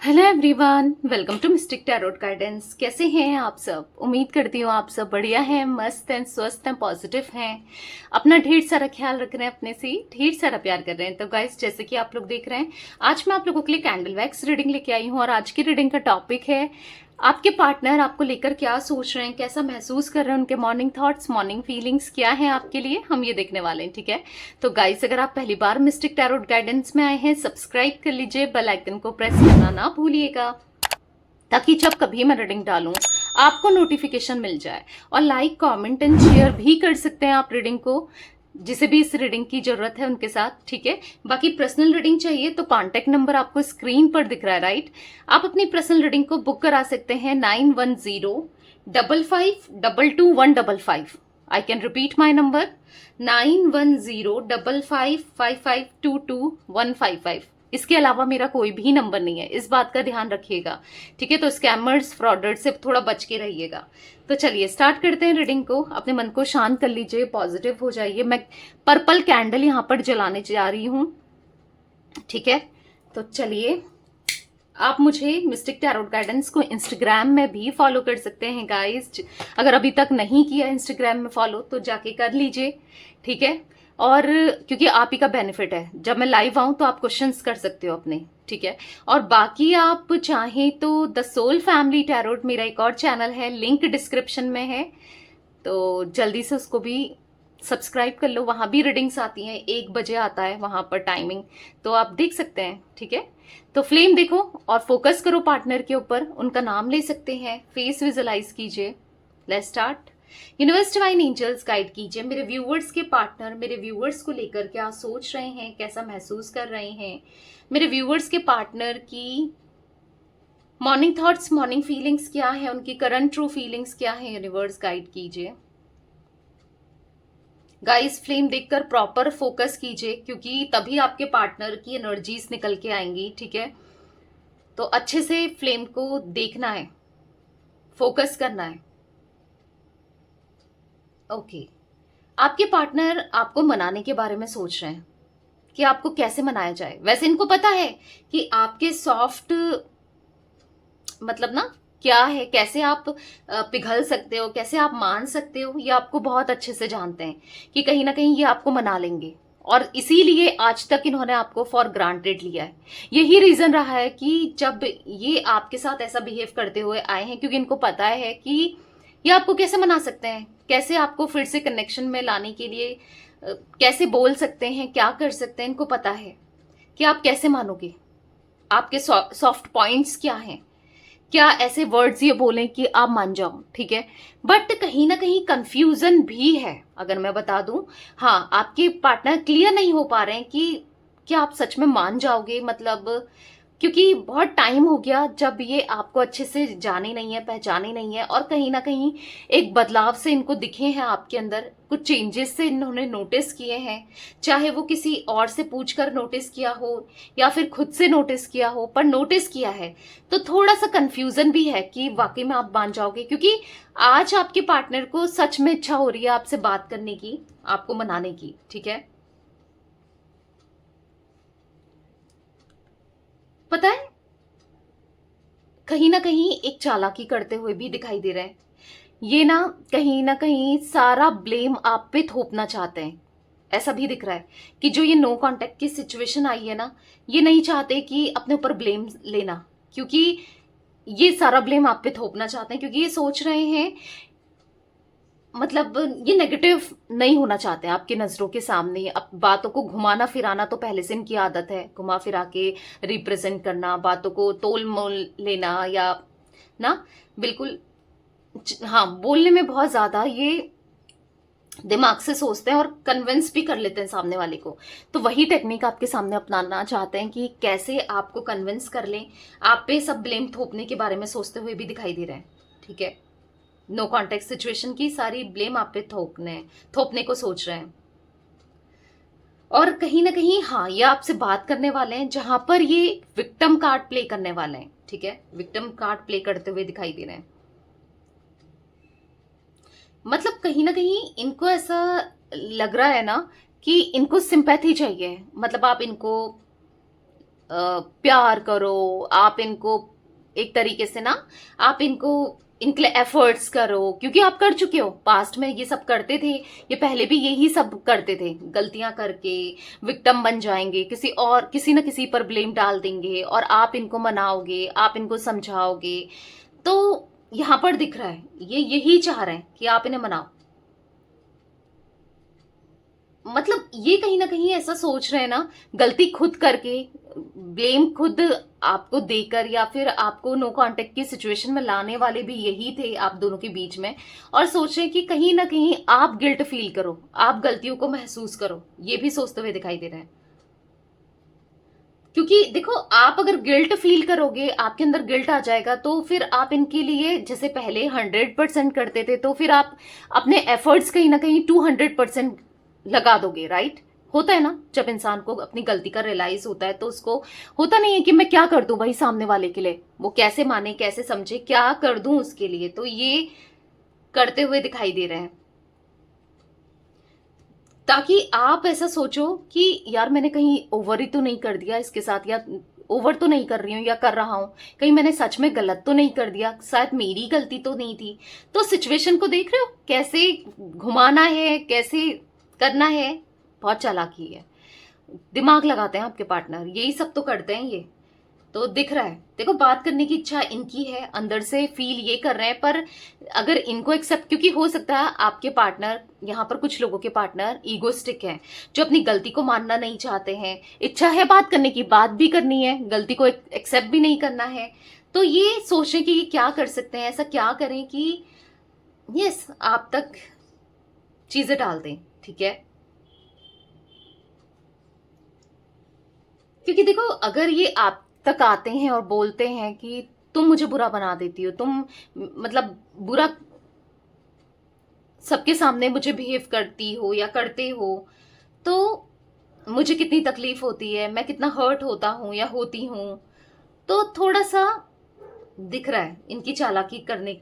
Hello everyone, welcome to mystic tarot guidance. कैसे हैं आप सब? उम्मीद करती हूँ आप सब बढ़िया हैं, मस्त हैं, स्वस्थ हैं, पॉजिटिव हैं, अपना ढेर सारा ख्याल रख रहे हैं, अपने से ढेर सारा प्यार कर रहे हैं। तो गाइस, जैसे कि आप लोग देख रहे हैं, आज मैं आप लोगों के लिए कैंडल वैक्स रीडिंग लेके आई हूँ और आज की रीडिंग का टॉपिक है आपके पार्टनर आपको लेकर क्या सोच रहे हैं, कैसा महसूस कर रहे हैं, उनके मॉर्निंग थॉट्स, मॉर्निंग फीलिंग्स क्या हैं आपके लिए, हम ये देखने वाले हैं। ठीक है, तो गाइस, अगर आप पहली बार मिस्टिक टैरोट गाइडेंस में आए हैं, सब्सक्राइब कर लीजिए, बेल आइकन को प्रेस करना ना भूलिएगा ताकि जब कभी मैं रीडिंग डालूं आपको नोटिफिकेशन मिल जाए। और लाइक, कमेंट एंड शेयर भी कर सकते हैं आप रीडिंग को, जिसे भी इस रीडिंग की जरूरत है उनके साथ। ठीक है, बाकी पर्सनल रीडिंग चाहिए तो कांटेक्ट नंबर आपको स्क्रीन पर दिख रहा है, राइट। आप अपनी पर्सनल रीडिंग को बुक करा सकते हैं 9105522155। I can repeat my number 910555222155। इसके अलावा मेरा कोई भी नंबर नहीं है, इस बात का ध्यान रखिएगा। ठीक है, तो स्कैमर्स, फ्रॉडर्स से थोड़ा बच के रहिएगा। तो चलिए स्टार्ट करते हैं रीडिंग को। अपने मन को शांत कर लीजिए, पॉजिटिव हो जाइए। मैं पर्पल कैंडल यहां पर जलाने जा रही हूं। ठीक है, तो चलिए, आप मुझे मिस्टिक टैरोट गाइडेंस को इंस्टाग्राम में भी फॉलो कर सकते हैं गाइस। अगर अभी तक नहीं किया इंस्टाग्राम में फॉलो तो जाके कर लीजिए। ठीक है, और क्योंकि आप ही का बेनिफिट है, जब मैं लाइव आऊं तो आप क्वेश्चंस कर सकते हो अपने। ठीक है, और बाकी आप चाहें तो द सोल फैमिली टैरोट मेरा एक और चैनल है, लिंक डिस्क्रिप्शन में है, तो जल्दी से उसको भी सब्सक्राइब कर लो। वहां भी रीडिंग्स आती हैं, 1 बजे आता है वहां पर टाइमिंग, तो आप देख सकते हैं। ठीक है, तो फ्लेम देखो और फोकस करो पार्टनर के ऊपर, उनका नाम ले सकते हैं, फेस विजुलाइज कीजिए। Let's start. Universe divine angels guide कीजिए मेरे व्यूअर्स के पार्टनर मेरे व्यूअर्स को लेकर क्या सोच रहे हैं, कैसा महसूस कर रहे हैं। मेरे व्यूअर्स के पार्टनर की मॉर्निंग थॉट्स, मॉर्निंग फीलिंग्स क्या है, उनकी करंट ट्रू फीलिंग्स क्या है, यूनिवर्स गाइड कीजिए। गाइस, फ्लेम देखकर प्रॉपर फोकस कीजिए, क्योंकि तभी आपके पार्टनर की एनर्जीज निकल के आएंगी। ठीक है, तो अच्छे से फ्लेम को देखना है, फोकस करना है। ओके, आपके पार्टनर आपको मनाने के बारे में सोच रहे हैं कि आपको कैसे मनाया जाए। वैसे इनको पता है कि आपके सॉफ्ट मतलब ना क्या है, कैसे आप पिघल सकते हो, कैसे आप मान सकते हो, ये आपको बहुत अच्छे से जानते हैं कि कहीं ना कहीं ये आपको मना लेंगे। और इसीलिए आज तक इन्होंने आपको फॉर ग्रांटेड लिया है। यही रीजन रहा है कि जब ये आपके साथ ऐसा बिहेव करते हुए आए हैं, क्योंकि इनको पता है कि ये आपको कैसे मना सकते हैं, कैसे आपको फिर से कनेक्शन में लाने के लिए कैसे बोल सकते हैं, क्या कर सकते हैं। इनको पता है कि आप कैसे मानोगे, आपके सॉफ्ट पॉइंट्स क्या हैं, क्या ऐसे वर्ड्स ये बोलें कि आप मान जाओ। ठीक है, बट कहीं ना कहीं कंफ्यूजन भी है, अगर मैं बता दूं। हाँ, आपके पार्टनर क्लियर नहीं हो पा रहे हैं कि क्या आप सच में मान जाओगे, मतलब क्योंकि बहुत टाइम हो गया जब ये आपको अच्छे से जाने नहीं है, पहचाने नहीं है, और कहीं ना कहीं एक बदलाव से इनको दिखे हैं आपके अंदर, कुछ चेंजेस से इन्होंने नोटिस किए हैं। चाहे वो किसी और से पूछकर नोटिस किया हो या फिर खुद से नोटिस किया हो, पर नोटिस किया है। तो थोड़ा सा कंफ्यूजन भी है कि वाकई में आप मान जाओगे, क्योंकि आज आपके पार्टनर को सच में इच्छा हो रही है आपसे बात करने की, आपको मनाने की। ठीक है, पता है, कहीं ना कहीं एक चालाकी करते हुए भी दिखाई दे रहे हैं। ये ना कहीं सारा ब्लेम आप पे थोपना चाहते हैं। ऐसा भी दिख रहा है कि जो ये नो कांटेक्ट की सिचुएशन आई है ना, ये नहीं चाहते कि अपने ऊपर ब्लेम लेना, क्योंकि ये सारा ब्लेम आप पे थोपना चाहते हैं, क्योंकि ये सोच रहे हैं, मतलब ये नेगेटिव नहीं होना चाहते हैं आपकी नजरों के सामने। अब बातों को घुमाना फिराना तो पहले से इनकी आदत है, घुमा फिरा के रिप्रेजेंट करना, बातों को तोल मोल लेना, या ना बिल्कुल। हाँ, बोलने में बहुत ज्यादा ये दिमाग से सोचते हैं और कन्विंस भी कर लेते हैं सामने वाले को। तो वही टेक्निक आपके सामने अपनाना चाहते हैं कि कैसे आपको कन्विंस कर लें। आप पे सब ब्लेम थोपने के बारे में सोचते हुए भी दिखाई दे रहे हैं। ठीक है, नो कॉन्टेक्ट सिचुएशन की सारी ब्लेम आप पे थोपने को सोच रहे हैं। और कहीं ना कहीं हाँ, ये आपसे बात करने वाले हैं जहां पर ये विक्टिम कार्ड प्ले करने वाले हैं। ठीक है, विक्टिम कार्ड प्ले करते हुए दिखाई दे रहे हैं। मतलब कहीं ना कहीं इनको ऐसा लग रहा है ना कि इनको सिंपैथी चाहिए, मतलब आप इनको प्यार करो, आप इनको एक तरीके से ना, आप इनको इनके लिए एफर्ट्स करो, क्योंकि आप कर चुके हो, पास्ट में ये सब करते थे, ये पहले भी यही सब करते थे, गलतियां करके विक्टिम बन जाएंगे, किसी और किसी न किसी पर ब्लेम डाल देंगे और आप इनको मनाओगे, आप इनको समझाओगे। तो यहां पर दिख रहा है ये यही चाह रहे हैं कि आप इन्हें मनाओ। मतलब ये कहीं ना कहीं ऐसा सोच रहे हैं ना, गलती खुद करके, ब्लेम खुद आपको देकर, या फिर आपको नो कांटेक्ट की सिचुएशन में लाने वाले भी यही थे आप दोनों के बीच में। और सोच रहे हैं कि कहीं ना कहीं आप गिल्ट फील करो, आप गलतियों को महसूस करो, ये भी सोचते हुए दिखाई दे रहे हैं। क्योंकि देखो, आप अगर गिल्ट फील करोगे, आपके अंदर गिल्ट आ जाएगा, तो फिर आप इनके लिए जैसे पहले 100% करते थे, तो फिर आप अपने एफर्ट्स कहीं ना कहीं 200% लगा दोगे, राइट? होता है ना, जब इंसान को अपनी गलती का रियलाइज होता है तो उसको होता नहीं है कि मैं क्या कर दूं भाई सामने वाले के लिए, वो कैसे माने कैसे समझे, क्या कर दूं उसके लिए। तो ये करते हुए दिखाई दे रहे हैं, ताकि आप ऐसा सोचो कि यार मैंने कहीं ओवर ही तो नहीं कर दिया इसके साथ, या ओवर तो नहीं कर रही हूँ या कर रहा हूं, कहीं मैंने सच में गलत तो नहीं कर दिया, शायद मेरी गलती तो नहीं थी। तो सिचुएशन को देख रहे हो कैसे घुमाना है, कैसे करना है, बहुत चालाकी है, दिमाग लगाते हैं आपके पार्टनर, यही सब तो करते हैं ये। तो दिख रहा है, देखो बात करने की इच्छा इनकी है, अंदर से फील ये कर रहे हैं, पर अगर इनको एक्सेप्ट, क्योंकि हो सकता है आपके पार्टनर, यहाँ पर कुछ लोगों के पार्टनर ईगोस्टिक हैं, जो अपनी गलती को मानना नहीं चाहते हैं, इच्छा है बात करने की, बात भी करनी है, गलती को एक्सेप्ट भी नहीं करना है। तो ये सोचें कि क्या कर सकते हैं, ऐसा क्या करें कि यस आप तक चीजें डाल दें, ठीक है? क्योंकि देखो, अगर ये आप तक आते हैं और बोलते हैं कि तुम मुझे बुरा बना देती हो, तुम मतलब बुरा सबके सामने मुझे बिहेव करती हो या करते हो, तो मुझे कितनी तकलीफ होती है, मैं कितना हर्ट होता हूं या होती हूं। तो थोड़ा सा दिख रहा है इनकी चालाकी करने,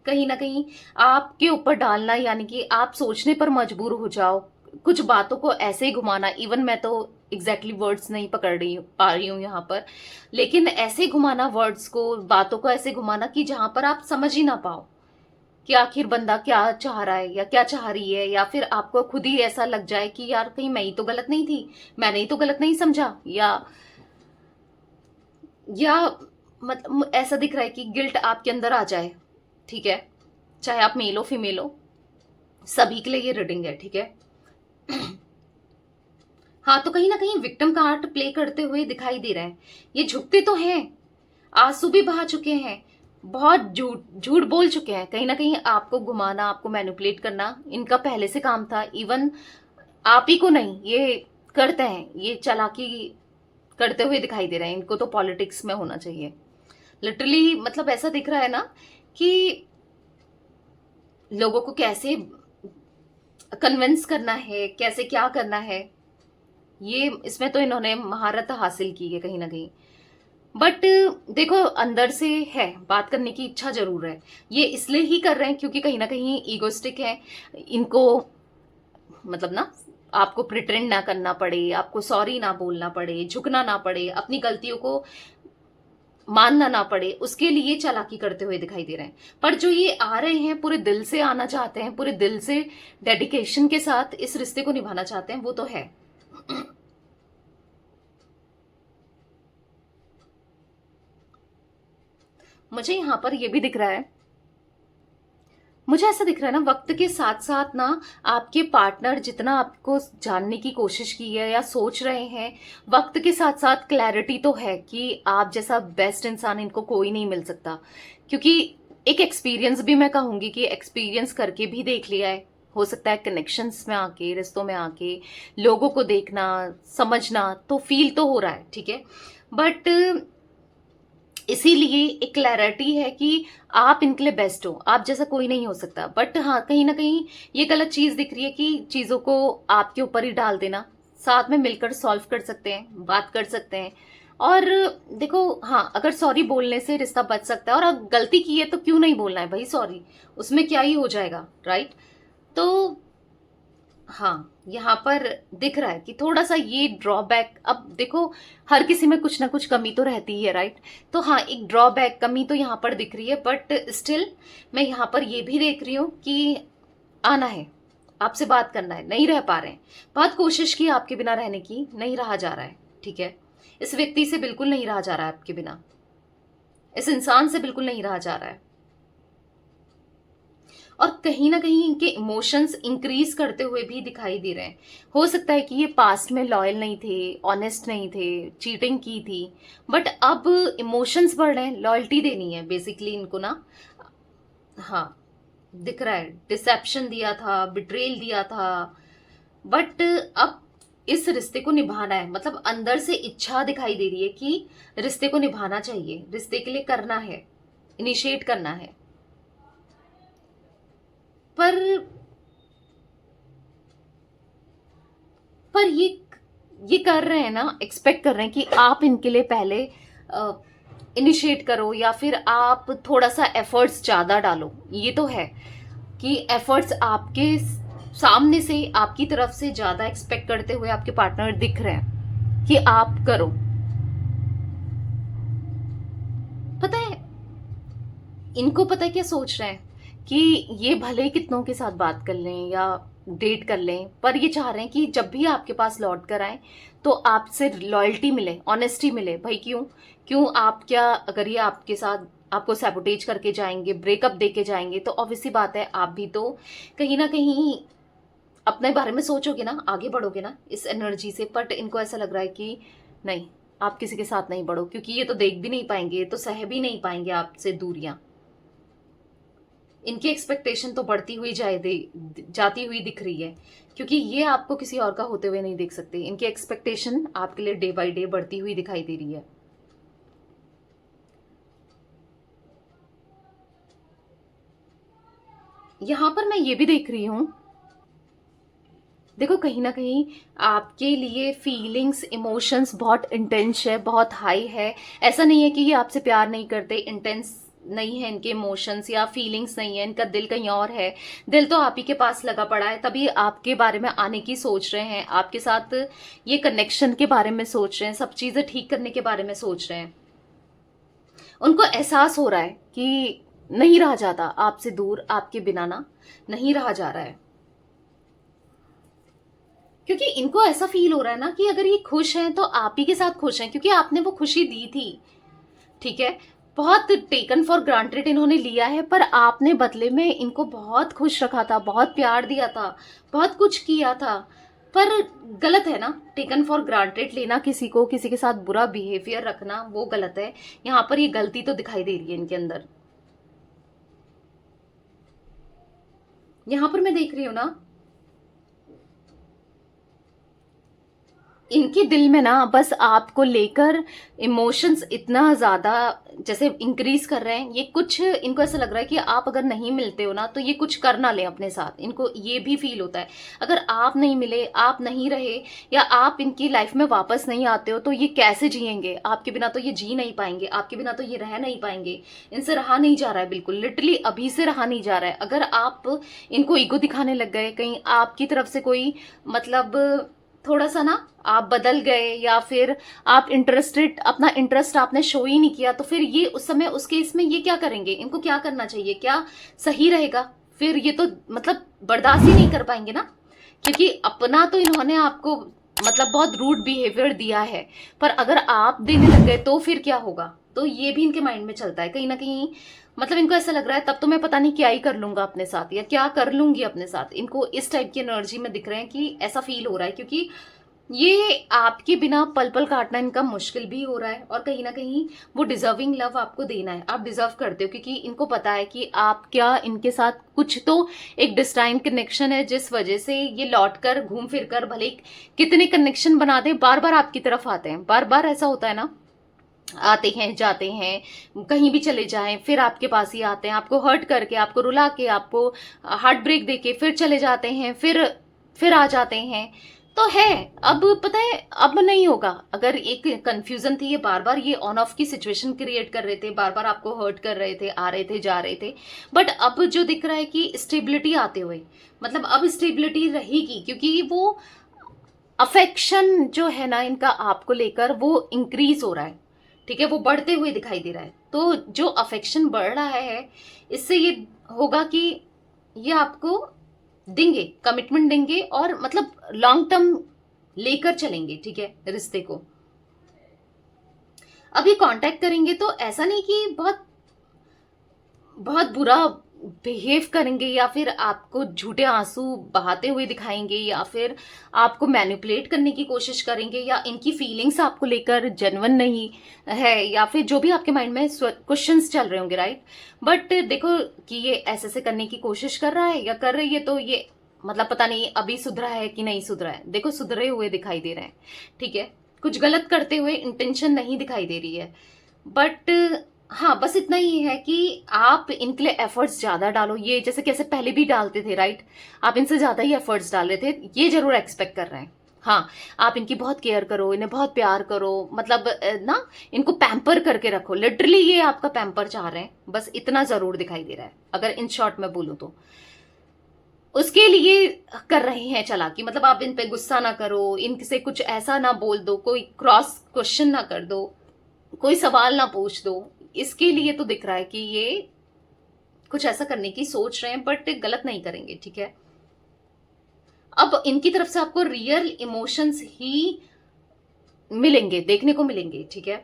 कहीं ना कहीं आपके ऊपर डालना, यानी कि आप सोचने पर मजबूर हो जाओ, कुछ बातों को ऐसे ही घुमाना। इवन मैं तो एग्जैक्टली वर्ड्स नहीं पकड़ पा रही हूँ यहाँ पर, लेकिन ऐसे घुमाना वर्ड्स को, बातों को ऐसे घुमाना कि जहां पर आप समझ ही ना पाओ कि आखिर बंदा क्या चाह रहा है या क्या चाह रही है, या फिर आपको खुद ही ऐसा लग जाए कि यार कहीं मैं ही तो गलत नहीं थी, मैंने ही तो गलत नहीं समझा, या मतलब ऐसा दिख रहा है कि गिल्ट आपके अंदर आ जाए, ठीक है? चाहे आप मेल हो फीमेल हो, सभी के लिए ये रीडिंग है, ठीक है? हाँ, तो कहीं ना कहीं विक्टिम कार्ड प्ले करते हुए दिखाई दे रहे हैं, ये झुकते तो हैं, आंसू भी बहा चुके हैं, बहुत झूठ झूठ बोल चुके हैं, कहीं ना कहीं आपको घुमाना, आपको मैनिपुलेट करना इनका पहले से काम था। इवन आप ही को नहीं, ये करते हैं, ये चालाकी करते हुए दिखाई दे रहे हैं। इनको तो पॉलिटिक्स में होना चाहिए लिटरली, मतलब ऐसा दिख रहा है ना कि लोगों को कैसे कन्विंस करना है, कैसे क्या करना है, ये इसमें तो इन्होंने महारत हासिल की है कहीं ना कहीं। बट देखो, अंदर से है, बात करने की इच्छा जरूर है, ये इसलिए ही कर रहे हैं क्योंकि कहीं ना कहीं ईगोस्टिक है इनको, मतलब ना, आपको प्रिटेंड ना करना पड़े, आपको सॉरी ना बोलना पड़े, झुकना ना पड़े, अपनी गलतियों को मानना ना पड़े, उसके लिए चालाकी करते हुए दिखाई दे रहे हैं। पर जो ये आ रहे हैं, पूरे दिल से आना चाहते हैं, पूरे दिल से डेडिकेशन के साथ इस रिश्ते को निभाना चाहते हैं, वो तो है। मुझे यहां पर ये भी दिख रहा है, मुझे ऐसा दिख रहा है ना, वक्त के साथ साथ ना आपके पार्टनर जितना आपको जानने की कोशिश की है या सोच रहे हैं, वक्त के साथ साथ क्लैरिटी तो है कि आप जैसा बेस्ट इंसान इनको कोई नहीं मिल सकता। क्योंकि एक एक्सपीरियंस भी मैं कहूंगी कि एक्सपीरियंस करके भी देख लिया है, हो सकता है कनेक्शंस में आके, रिश्तों में आके, लोगों को देखना, समझना, तो फील तो हो रहा है, ठीक है? बट इसीलिए एक क्लैरिटी है कि आप इनके लिए बेस्ट हो, आप जैसा कोई नहीं हो सकता। बट हाँ, कहीं ना कहीं ये गलत चीज दिख रही है कि चीजों को आपके ऊपर ही डाल देना, साथ में मिलकर सॉल्व कर सकते हैं, बात कर सकते हैं। और देखो, हाँ, अगर सॉरी बोलने से रिश्ता बच सकता है, और अगर गलती की है तो क्यों नहीं बोलना है भाई सॉरी, उसमें क्या ही हो जाएगा, राइट? तो हाँ, यहाँ पर दिख रहा है कि थोड़ा-सा ये ड्रॉबैक, अब देखो हर किसी में कुछ ना कुछ कमी तो रहती ही है, राइट? तो हाँ, एक ड्रॉबैक कमी तो यहाँ पर दिख रही है, बट स्टिल मैं यहाँ पर ये भी देख रही हूँ कि आना है, आपसे बात करना है, नहीं रह पा रहे हैं। बहुत कोशिश की आपके बिना रहने की, नहीं रहा जा रहा है, ठीक है? इस व्यक्ति से बिल्कुल नहीं रहा जा रहा है आपके बिना, इस इंसान से बिल्कुल नहीं रहा जा रहा है। और कहीं ना कहीं इनके इमोशंस इंक्रीज करते हुए भी दिखाई दे रहे हैं। हो सकता है कि ये पास्ट में लॉयल नहीं थे, ऑनेस्ट नहीं थे, चीटिंग की थी, बट अब इमोशंस बढ़ रहे हैं, लॉयल्टी देनी है बेसिकली इनको ना। हाँ, दिख रहा है डिसेप्शन दिया था, बिट्रेल दिया था, बट अब इस रिश्ते को निभाना है, मतलब अंदर से इच्छा दिखाई दे रही है कि रिश्ते को निभाना चाहिए, रिश्ते के लिए करना है, इनिशिएट करना है। पर पर ये कर रहे हैं ना, एक्सपेक्ट कर रहे हैं कि आप इनके लिए पहले इनिशिएट करो, या फिर आप थोड़ा सा एफर्ट्स ज़्यादा डालो। ये तो है कि एफर्ट्स आपके सामने से, आपकी तरफ से ज़्यादा एक्सपेक्ट करते हुए आपके पार्टनर दिख रहे हैं कि आप करो। पता है इनको, पता है क्या सोच रहे हैं कि ये भले ही कितनों के साथ बात कर लें या डेट कर लें, पर ये चाह रहे हैं कि जब भी आपके पास लौट कर आए तो आपसे लॉयल्टी मिले, ऑनेस्टी मिले। भाई क्यों क्यों आप, क्या अगर ये आपके साथ आपको सैबोटेज करके जाएंगे, ब्रेकअप दे के जाएंगे, तो ऑब्वियसली बात है आप भी तो कहीं ना कहीं अपने बारे में सोचोगे ना, आगे बढ़ोगे ना इस एनर्जी से। बट इनको ऐसा लग रहा है कि नहीं, आप किसी के साथ नहीं बढ़ो, क्योंकि ये तो देख भी नहीं पाएंगे, ये तो सह भी नहीं पाएंगे आपसे दूरियां। इनकी एक्सपेक्टेशन तो बढ़ती हुई जाती हुई दिख रही है, क्योंकि ये आपको किसी और का होते हुए नहीं देख सकते। इनकी एक्सपेक्टेशन आपके लिए डे बाय डे बढ़ती हुई दिखाई दे रही है। यहां पर मैं ये भी देख रही हूं, देखो कहीं ना कहीं आपके लिए फीलिंग्स, इमोशंस बहुत इंटेंस है, बहुत हाई है। ऐसा नहीं है कि ये आपसे प्यार नहीं करते, इंटेंस नहीं है इनके इमोशंस या फीलिंग्स नहीं है, इनका दिल कहीं और है। दिल तो आप ही के पास लगा पड़ा है, तभी आपके बारे में आने की सोच रहे हैं, आपके साथ ये कनेक्शन के बारे में सोच रहे हैं, सब चीजें ठीक करने के बारे में सोच रहे हैं। उनको एहसास हो रहा है कि नहीं रहा जाता आपसे दूर, आपके बिना ना नहीं रहा जा रहा है। क्योंकि इनको ऐसा फील हो रहा है ना कि अगर ये खुश हैं तो आप ही के साथ खुश हैं, क्योंकि आपने वो खुशी दी थी, ठीक है? बहुत टेकन फॉर ग्रांटेड इन्होंने लिया है, पर आपने बदले में इनको बहुत खुश रखा था, बहुत प्यार दिया था, बहुत कुछ किया था। पर गलत है ना, टेकन फॉर ग्रांटेड लेना, किसी को, किसी के साथ बुरा बिहेवियर रखना, वो गलत है। यहाँ पर ये गलती तो दिखाई दे रही है इनके अंदर। यहाँ पर मैं देख रही हूं ना, इनके दिल में ना बस आपको लेकर इमोशंस इतना ज्यादा जैसे इंक्रीज कर रहे हैं। ये कुछ इनको ऐसा लग रहा है कि आप अगर नहीं मिलते हो ना तो ये कुछ कर ना लें अपने साथ, इनको ये भी फील होता है। अगर आप नहीं मिले, आप नहीं रहे, या आप इनकी लाइफ में वापस नहीं आते हो, तो ये कैसे जिएंगे? आपके बिना तो ये जी नहीं पाएंगे, आपके बिना तो ये रह नहीं पाएंगे। इनसे रहा नहीं जा रहा है, बिल्कुल लिटरली अभी से रहा नहीं जा रहा है। अगर आप इनको ईगो दिखाने लग गए, कहीं आपकी तरफ से कोई मतलब थोड़ा सा ना आप बदल गए, या फिर आप इंटरेस्टेड, अपना इंटरेस्ट आपने शो ही नहीं किया, तो फिर ये उस समय उस केस में ये क्या करेंगे? इनको क्या करना चाहिए, क्या सही रहेगा? फिर ये तो मतलब बर्दाश्त ही नहीं कर पाएंगे ना, क्योंकि अपना तो इन्होंने आपको मतलब बहुत रूड बिहेवियर दिया है, पर अगर आप देने लग गए तो फिर क्या होगा? तो ये भी इनके माइंड में चलता है कहीं ना कहीं। मतलब इनको ऐसा लग रहा है तब तो मैं पता नहीं क्या ही कर लूंगा अपने साथ, या क्या कर लूंगी अपने साथ। इनको इस टाइप की एनर्जी में दिख रहे हैं कि ऐसा फील हो रहा है, क्योंकि ये आपके बिना पल पल काटना इनका मुश्किल भी हो रहा है, और कहीं ना कहीं वो डिजर्विंग लव आपको देना है, आप डिजर्व करते हो, क्योंकि इनको पता है कि आप क्या इनके साथ कुछ तो एक डिस्टाइन कनेक्शन है, जिस वजह से ये लौट कर घूम फिर कर भले कितने कनेक्शन बना दे, बार बार आपकी तरफ आते हैं। बार बार ऐसा होता है ना, आते हैं जाते हैं, कहीं भी चले जाएं फिर आपके पास ही आते हैं, आपको हर्ट करके, आपको रुला के, आपको हार्ट ब्रेक देके फिर चले जाते हैं, फिर आ जाते हैं। तो है। अब पता है, अब नहीं होगा। अगर एक कंफ्यूजन थी, ये बार बार ये ऑन ऑफ की सिचुएशन क्रिएट कर रहे थे, बार बार आपको हर्ट कर रहे थे, आ रहे थे जा रहे थे, बट अब जो दिख रहा है कि स्टेबिलिटी आते हुए, मतलब अब स्टेबिलिटी रहेगी, क्योंकि वो अफेक्शन जो है ना इनका आपको लेकर वो इंक्रीज हो रहा है, ठीक है, वो बढ़ते हुए दिखाई दे रहा है। तो जो अफेक्शन बढ़ रहा है, इससे ये होगा कि ये आपको देंगे, कमिटमेंट देंगे, और मतलब लॉन्ग टर्म लेकर चलेंगे, ठीक है, रिश्ते को। अब ये कांटेक्ट करेंगे तो ऐसा नहीं कि बहुत बहुत बुरा बिहेव करेंगे, या फिर आपको झूठे आंसू बहाते हुए दिखाएंगे, या फिर आपको मैनिपुलेट करने की कोशिश करेंगे, या इनकी फीलिंग्स आपको लेकर जेन्युइन नहीं है, या फिर जो भी आपके माइंड में क्वेश्चंस चल रहे होंगे, राइट। बट देखो कि ये ऐसे ऐसे करने की कोशिश कर रहा है या कर रही है, तो ये मतलब पता नहीं अभी सुधरा है कि नहीं सुधरा है। देखो सुधरे हुए दिखाई दे रहे हैं, ठीक है, कुछ गलत करते हुए इंटेंशन नहीं दिखाई दे रही है। बट हाँ, बस इतना ही है कि आप इनके लिए एफर्ट्स ज्यादा डालो, ये जैसे कैसे पहले भी डालते थे, राइट। आप इनसे ज्यादा ही एफर्ट्स डाल रहे थे, ये जरूर एक्सपेक्ट कर रहे हैं। हाँ, आप इनकी बहुत केयर करो, इन्हें बहुत प्यार करो, मतलब ना इनको पैम्पर करके रखो, लिटरली ये आपका पैम्पर चाह रहे हैं, बस इतना जरूर दिखाई दे रहा है, अगर इन शॉर्ट में बोलूं तो। उसके लिए कर रहे हैं चालाकी, मतलब आप इन पे गुस्सा ना करो, इनसे कुछ ऐसा ना बोल दो, कोई क्रॉस क्वेश्चन ना कर दो, कोई सवाल ना पूछ दो। इसके लिए तो दिख रहा है कि ये कुछ ऐसा करने की सोच रहे हैं, बट गलत नहीं करेंगे, ठीक है। अब इनकी तरफ से आपको रियल इमोशंस ही मिलेंगे, देखने को मिलेंगे, ठीक है।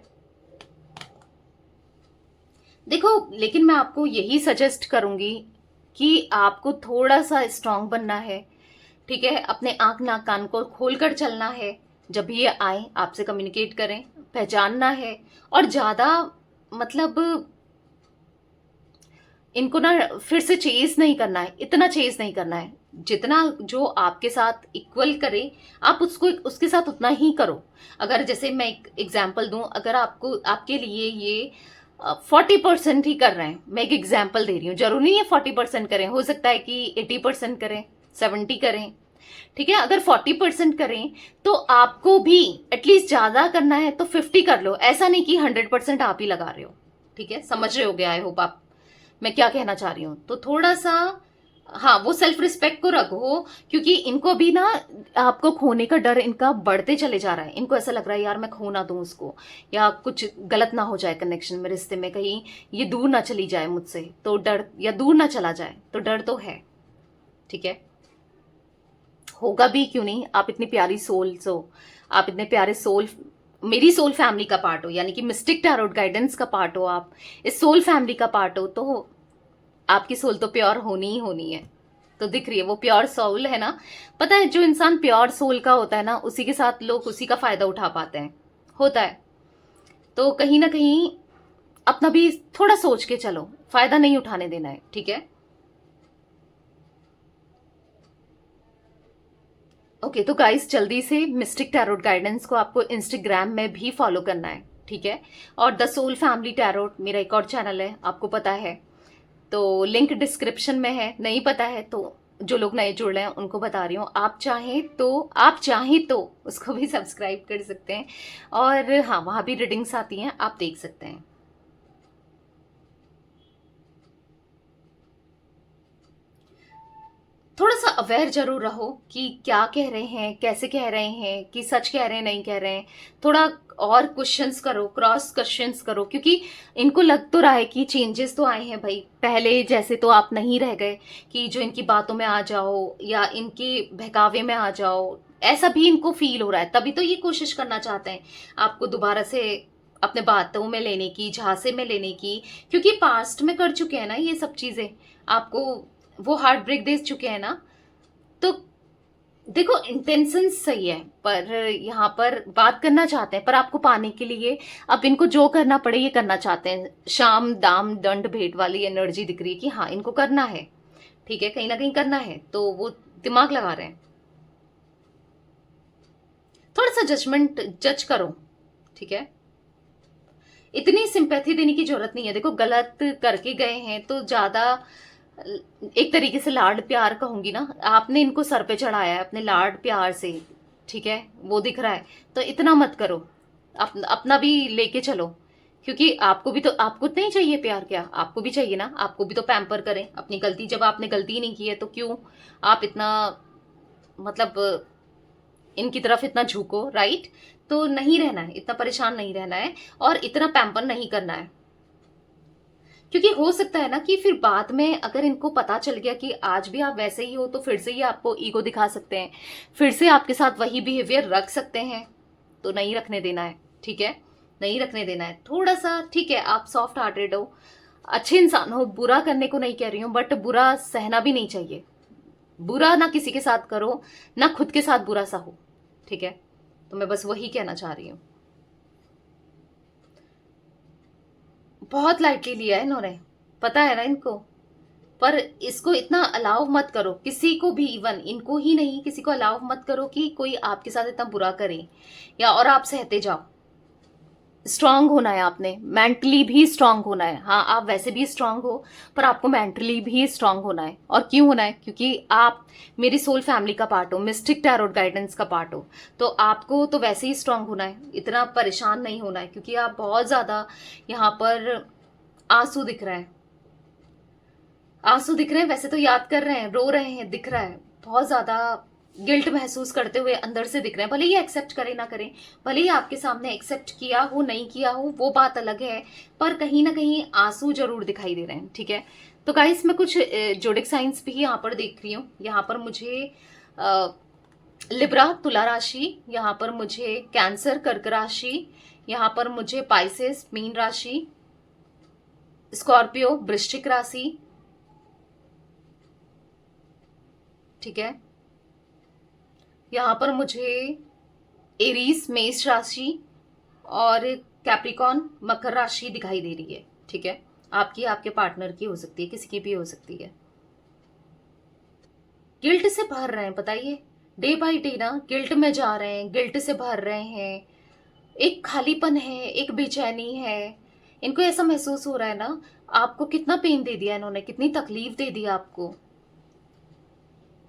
देखो, लेकिन मैं आपको यही सजेस्ट करूंगी कि आपको थोड़ा सा स्ट्रांग बनना है, ठीक है, अपने आंख नाक कान को खोलकर चलना है। जब भी ये आए आपसे कम्युनिकेट करें, पहचानना है, और ज्यादा मतलब इनको ना फिर से चेज नहीं करना है, इतना चेज नहीं करना है, जितना जो आपके साथ इक्वल करे आप उसको उसके साथ उतना ही करो। अगर जैसे मैं एक एग्जाम्पल दूं, अगर आपको आपके लिए ये 40% ही कर रहे हैं, मैं एक एग्जाम्पल दे रही हूँ, जरूरी नहीं है 40% करें, हो सकता है कि 80% करें, 70 करें, ठीक है। अगर 40% करें तो आपको भी एटलीस्ट ज्यादा करना है तो 50 कर लो, ऐसा नहीं कि 100% आप ही लगा रहे हो, ठीक है, समझ रहे हो गया, आई होप आप मैं क्या कहना चाह रही हूं। तो थोड़ा सा हाँ, वो सेल्फ रिस्पेक्ट को रखो, क्योंकि इनको भी ना आपको खोने का डर इनका बढ़ते चले जा रहा है। इनको ऐसा लग रहा है यार मैं खो ना दूं उसको, या कुछ गलत ना हो जाए कनेक्शन में, रिश्ते में, कहीं ये दूर ना चली जाए मुझसे, तो डर, या दूर ना चला जाए, तो डर तो है, ठीक है। होगा भी, क्यों नहीं, आप इतनी प्यारी सोल्स हो, आप इतने प्यारे सोल, मेरी सोल फैमिली का पार्ट हो, यानी कि मिस्टिक टैरोट गाइडेंस का पार्ट हो, आप इस सोल फैमिली का पार्ट हो, तो आपकी सोल तो प्योर होनी ही होनी है। तो दिख रही है वो प्योर सोल है ना। पता है जो इंसान प्योर सोल का होता है ना, उसी के साथ लोग उसी का फायदा उठा पाते हैं, होता है। तो कहीं ना कहीं अपना भी थोड़ा सोच के चलो, फायदा नहीं उठाने देना है, ठीक है। ओके, तो गाइस जल्दी से मिस्टिक टैरोट गाइडेंस को आपको इंस्टाग्राम में भी फॉलो करना है, ठीक है। और द सोल फैमिली टैरोट मेरा एक और चैनल है, आपको पता है, तो लिंक डिस्क्रिप्शन में है। नहीं पता है तो जो लोग नए जुड़ रहे हैं उनको बता रही हूँ, आप चाहें तो उसको भी सब्सक्राइब कर सकते हैं। और हाँ, वहां भी रीडिंग्स आती हैं, आप देख सकते हैं। थोड़ा सा अवेयर जरूर रहो कि क्या कह रहे हैं, कैसे कह रहे हैं, कि सच कह रहे हैं नहीं कह रहे हैं। थोड़ा और क्वेश्चंस करो, क्रॉस क्वेश्चंस करो, क्योंकि इनको लग तो रहा है कि चेंजेस तो आए हैं भाई, पहले जैसे तो आप नहीं रह गए कि जो इनकी बातों में आ जाओ या इनके बहकावे में आ जाओ, ऐसा भी इनको फील हो रहा है। तभी तो ये कोशिश करना चाहते हैं आपको दोबारा से अपने बातों में लेने की, झांसे में लेने की, क्योंकि पास्ट में कर चुके हैं ना ये सब चीजें, आपको वो हार्ट ब्रेक दे चुके हैं ना। तो देखो इंटेंशन सही है, पर यहाँ पर बात करना चाहते हैं, पर आपको पाने के लिए अब इनको जो करना पड़े ये करना चाहते हैं। शाम दाम दंड भेंट वाली एनर्जी दिख रही है कि हाँ इनको करना है, ठीक है, कहीं ना कहीं करना है, तो वो दिमाग लगा रहे हैं। थोड़ा सा जजमेंट जज करो, ठीक है, इतनी सिंपैथी देने की जरूरत नहीं है। देखो गलत करके गए हैं तो ज्यादा, एक तरीके से लाड प्यार कहूंगी ना, आपने इनको सर पे चढ़ाया है अपने लाड प्यार से, ठीक है, वो दिख रहा है। तो इतना मत करो, अपना भी लेके चलो, क्योंकि आपको भी तो, आपको नहीं चाहिए प्यार क्या, आपको भी चाहिए ना, आपको भी तो पैम्पर करें अपनी गलती। जब आपने गलती नहीं की है तो क्यों आप इतना मतलब इनकी तरफ इतना झुको, राइट? तो नहीं रहना है, इतना परेशान नहीं रहना है और इतना पैम्पर नहीं करना है, क्योंकि हो सकता है ना कि फिर बाद में अगर इनको पता चल गया कि आज भी आप वैसे ही हो, तो फिर से ही आपको ईगो दिखा सकते हैं, फिर से आपके साथ वही बिहेवियर रख सकते हैं। तो नहीं रखने देना है, ठीक है, नहीं रखने देना है। थोड़ा सा ठीक है, आप सॉफ्ट हार्टेड हो, अच्छे इंसान हो, बुरा करने को नहीं कह रही हूँ, बट बुरा सहना भी नहीं चाहिए। बुरा ना किसी के साथ करो, ना खुद के साथ बुरा सा हो, ठीक है? तो मैं बस वही कहना चाह रही हूँ। बहुत लाइटली लिया है इन्होंने, पता है ना इनको, पर इसको इतना अलाउ मत करो किसी को भी, इवन इनको ही नहीं, किसी को अलाउ मत करो कि कोई आपके साथ इतना बुरा करे या और आप सहते जाओ। स्ट्रांग होना है आपने, मेंटली भी स्ट्रांग होना है। हाँ, आप वैसे भी स्ट्रांग हो, पर आपको मेंटली भी स्ट्रांग होना है। और क्यों होना है? क्योंकि आप मेरी सोल फैमिली का पार्ट हो, मिस्टिक टैरोट गाइडेंस का पार्ट हो, तो आपको तो वैसे ही स्ट्रांग होना है, इतना परेशान नहीं होना है, क्योंकि आप बहुत ज्यादा यहाँ पर आंसू दिख रहे हैं, आंसू दिख रहे हैं, वैसे तो याद कर रहे हैं, रो रहे हैं, दिख रहा है, बहुत ज्यादा गिल्ट महसूस करते हुए अंदर से दिख रहे हैं। भले ही एक्सेप्ट करें ना करें, भले ही आपके सामने एक्सेप्ट किया हो नहीं किया हो, वो बात अलग है, पर कहीं ना कहीं आंसू जरूर दिखाई दे रहे हैं, ठीक है? तो गाइस, मैं कुछ जोडिक साइंस भी यहाँ पर देख रही हूँ। यहाँ पर मुझे लिब्रा तुला राशि, यहाँ पर मुझे कैंसर कर्क राशि, यहाँ पर मुझे पाइसेस मीन राशि, स्कॉर्पियो वृश्चिक राशि, ठीक है? यहाँ पर मुझे एरीज मेष राशि और कैप्रिकॉन मकर राशि दिखाई दे रही है, ठीक है? आपकी, आपके पार्टनर की हो सकती है, किसी की भी हो सकती है। गिल्ट से भर रहे हैं, बताइए, डे बाय डे ना गिल्ट में जा रहे हैं, गिल्ट से भर रहे हैं, एक खालीपन है, एक बेचैनी है, इनको ऐसा महसूस हो रहा है ना, आपको कितना पेन दे दिया इन्होंने, कितनी तकलीफ दे दी आपको।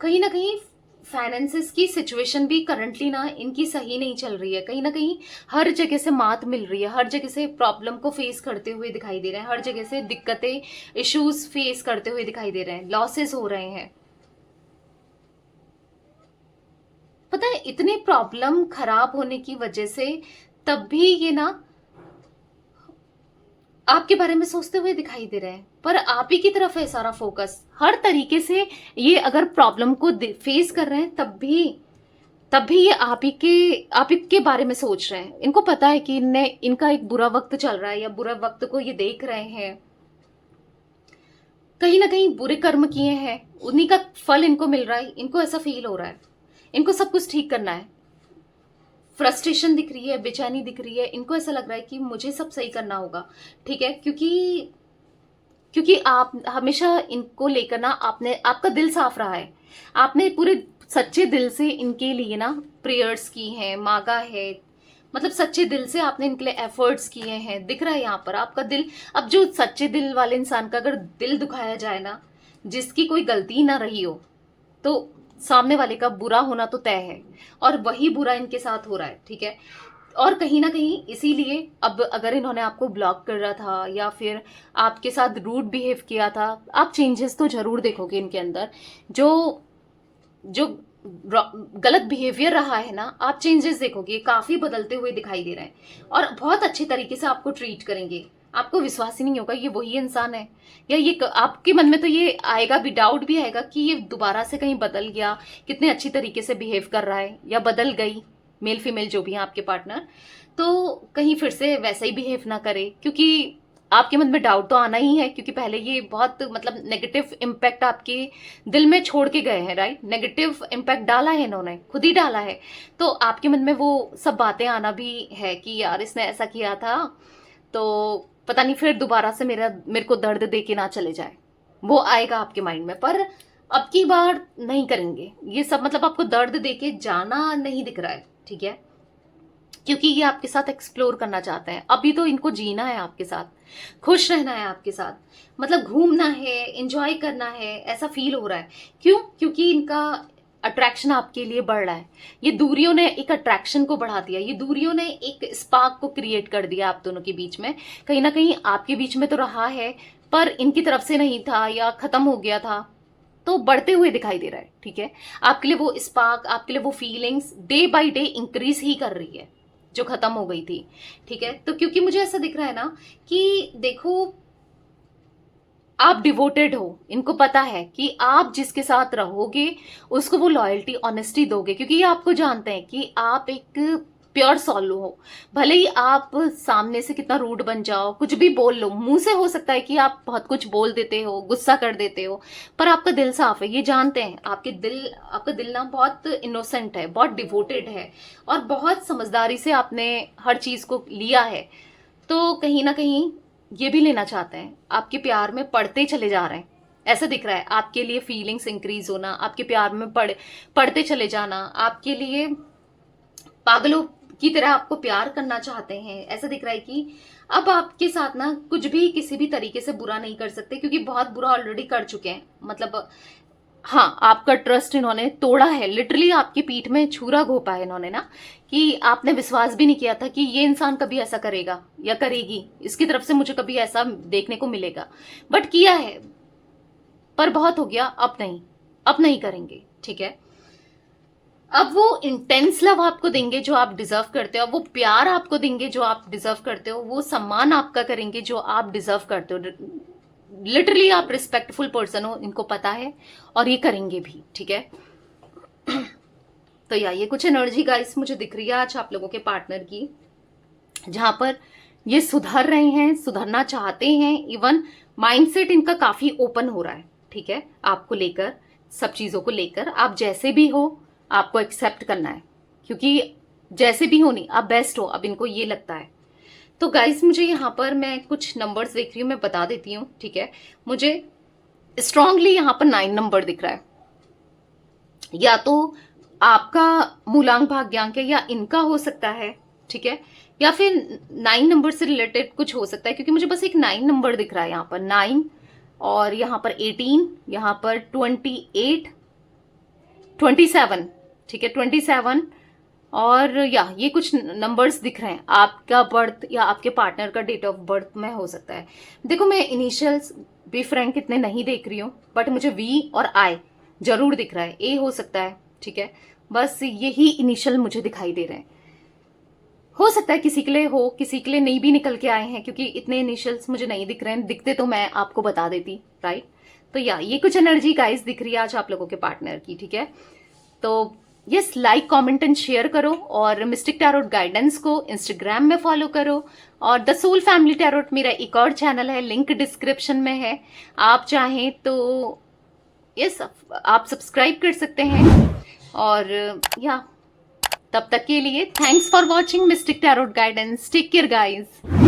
कहीं ना कहीं फाइनेंसेस की सिचुएशन भी करंटली ना इनकी सही नहीं चल रही है, कहीं ना कहीं हर जगह से मात मिल रही है, हर जगह से प्रॉब्लम को फेस करते हुए दिखाई दे रहे हैं, हर जगह से दिक्कतें, इश्यूज फेस करते हुए दिखाई दे रहे हैं, लॉसेस हो रहे हैं। पता है, इतने प्रॉब्लम खराब होने की वजह से तब भी ये ना आपके बारे में सोचते हुए दिखाई दे रहे हैं, पर आप ही की तरफ है सारा फोकस हर तरीके से। ये अगर प्रॉब्लम को फेस कर रहे हैं तब भी ये आप ही के बारे में सोच रहे हैं। इनको पता है कि इनका एक बुरा वक्त चल रहा है, या बुरा वक्त को ये देख रहे हैं, कहीं ना कहीं बुरे कर्म किए हैं, उन्हीं का फल इनको मिल रहा है, इनको ऐसा फील हो रहा है, इनको सब कुछ ठीक करना है। फ्रस्ट्रेशन दिख रही है, बेचैनी दिख रही है, इनको ऐसा लग रहा है कि मुझे सब सही करना होगा, ठीक है? क्योंकि आप हमेशा इनको लेकर ना, आपका दिल साफ रहा है, आपने पूरे सच्चे दिल से इनके लिए ना प्रेयर्स की हैं, मांगा है, मतलब सच्चे दिल से आपने इनके लिए एफर्ट्स किए हैं, दिख रहा है यहाँ पर आपका दिल। अब जो सच्चे दिल वाले इंसान का अगर दिल दुखाया जाए ना, जिसकी कोई गलती ना रही हो, तो सामने वाले का बुरा होना तो तय है, और वही बुरा इनके साथ हो रहा है, ठीक है? और कहीं ना कहीं इसीलिए अब अगर इन्होंने आपको ब्लॉक कर रहा था या फिर आपके साथ रूड बिहेव किया था, आप चेंजेस तो जरूर देखोगे इनके अंदर। जो जो गलत बिहेवियर रहा है ना, आप चेंजेस देखोगे, काफी बदलते हुए दिखाई दे रहे हैं, और बहुत अच्छे तरीके से आपको ट्रीट करेंगे। आपको विश्वास ही नहीं होगा ये वही इंसान है, या ये आपके मन में तो ये आएगा भी, डाउट भी आएगा कि ये दोबारा से कहीं बदल गया, कितने अच्छी तरीके से बिहेव कर रहा है, या बदल गई, मेल फीमेल जो भी है आपके पार्टनर, तो कहीं फिर से वैसा ही बिहेव ना करे, क्योंकि आपके मन में डाउट तो आना ही है, क्योंकि पहले ये बहुत मतलब नेगेटिव इम्पैक्ट आपके दिल में छोड़ के गए हैं, राइट? नेगेटिव इम्पैक्ट डाला है इन्होंने, खुद ही डाला है, तो आपके मन में वो सब बातें आना भी है कि यार इसने ऐसा किया था, तो पता नहीं फिर दोबारा से मेरे को दर्द दे के ना चले जाए, वो आएगा आपके माइंड में। पर अब की बार नहीं करेंगे ये सब, मतलब आपको दर्द दे के जाना नहीं दिख रहा है, ठीक है? क्योंकि ये आपके साथ एक्सप्लोर करना चाहते हैं, अभी तो इनको जीना है आपके साथ, खुश रहना है आपके साथ, मतलब घूमना है, एंजॉय करना है, ऐसा फील हो रहा है। क्यों? क्योंकि इनका अट्रैक्शन आपके लिए बढ़ रहा है। ये दूरियों ने एक अट्रैक्शन को बढ़ा दिया, ये दूरियों ने एक स्पार्क को क्रिएट कर दिया आप दोनों के बीच में। कहीं ना कहीं आपके बीच में तो रहा है, पर इनकी तरफ से नहीं था या खत्म हो गया था, तो बढ़ते हुए दिखाई दे रहा है। ठीक है, आपके लिए वो स्पार्क, आपके लिए वो feelings day by day increase ही कर रही है जो खत्म हो गई थी। ठीक है, तो क्योंकि मुझे ऐसा दिख रहा है ना कि देखो आप डिवोटेड हो, इनको पता है कि आप जिसके साथ रहोगे उसको वो लॉयल्टी ऑनेस्टी दोगे, क्योंकि ये आपको जानते हैं कि आप एक प्योर सोल हो। भले ही आप सामने से कितना रूड बन जाओ, कुछ भी बोल लो, मुंह से हो सकता है कि आप बहुत कुछ बोल देते हो, गुस्सा कर देते हो, पर आपका दिल साफ है, ये जानते हैं। आपका दिल ना बहुत इनोसेंट है, बहुत डिवोटेड है, और बहुत समझदारी से आपने हर चीज को लिया है। तो कहीं ना कहीं ये भी लेना चाहते हैं, आपके प्यार में पढ़ते चले जा रहे हैं। ऐसा दिख रहा है आपके लिए फीलिंग्स इंक्रीज होना, आपके प्यार में पढ़ते चले जाना, आपके लिए पागलों की तरह आपको प्यार करना चाहते हैं। ऐसा दिख रहा है कि अब आपके साथ ना कुछ भी किसी भी तरीके से बुरा नहीं कर सकते, क्योंकि बहुत बुरा ऑलरेडी कर चुके हैं। मतलब हाँ, आपका ट्रस्ट इन्होंने तोड़ा है, लिटरली आपकी पीठ में छुरा घोपा है इन्होंने ना, कि आपने विश्वास भी नहीं किया था कि ये इंसान कभी ऐसा करेगा या करेगी, इसकी तरफ से मुझे कभी ऐसा देखने को मिलेगा, बट किया है। पर बहुत हो गया, अब नहीं करेंगे। ठीक है, अब वो इंटेंस लव आपको देंगे जो आप डिजर्व करते हो, वो प्यार आपको देंगे जो आप डिजर्व करते हो, वो सम्मान आपका करेंगे जो आप डिजर्व करते हो। लिटरली आप रिस्पेक्टफुल पर्सन हो, इनको पता है, और ये करेंगे भी। ठीक है, तो ये कुछ एनर्जी गाइस मुझे दिख रही है आज आप लोगों के पार्टनर की, जहां पर ये सुधर रहे हैं, सुधरना चाहते हैं। इवन माइंडसेट इनका काफी ओपन हो रहा है। ठीक है, आपको लेकर, सब चीजों को लेकर, आप जैसे भी हो आपको एक्सेप्ट करना है, क्योंकि जैसे भी हो नहीं, आप बेस्ट हो, अब इनको ये लगता है। तो गाइस मुझे यहाँ पर मैं कुछ नंबर्स देख रही हूँ, मैं बता देती हूँ। ठीक है, मुझे स्ट्रांगली यहाँ पर 9 नंबर दिख रहा है, या तो आपका मूलांक भाग्यांक है या इनका हो सकता है। ठीक है, या फिर 9 नंबर से रिलेटेड कुछ हो सकता है, क्योंकि मुझे बस एक 9 नंबर दिख रहा है यहाँ पर, 9, और यहाँ पर 18, यहाँ पर 28, 27। ठीक है, 27, और ये कुछ नंबर्स दिख रहे हैं। आपका बर्थ या आपके पार्टनर का डेट ऑफ बर्थ में हो सकता है। देखो, मैं इनिशियल्स बी फ्रैंक इतने नहीं देख रही हूँ, बट मुझे वी और आई जरूर दिख रहा है, ए हो सकता है। ठीक है, बस यही इनिशियल मुझे दिखाई दे रहे हैं। हो सकता है किसी के लिए हो, किसी के लिए नहीं भी निकल के आए हैं, क्योंकि इतने इनिशियल्स मुझे नहीं दिख रहे हैं, दिखते तो मैं आपको बता देती, राइट। तो ये कुछ एनर्जी गाइस दिख रही है आज आप लोगों के पार्टनर की। ठीक है, तो yes, like comment and share करो, और मिस्टिक टैरोट गाइडेंस को इंस्टाग्राम में फॉलो करो, और द सोल फैमिली टैरोट मेरा एक और चैनल है, लिंक डिस्क्रिप्शन में है, आप चाहें तो यस आप सब्सक्राइब कर सकते हैं। और तब तक के लिए thanks for watching mystic tarot guidance. Take care guys.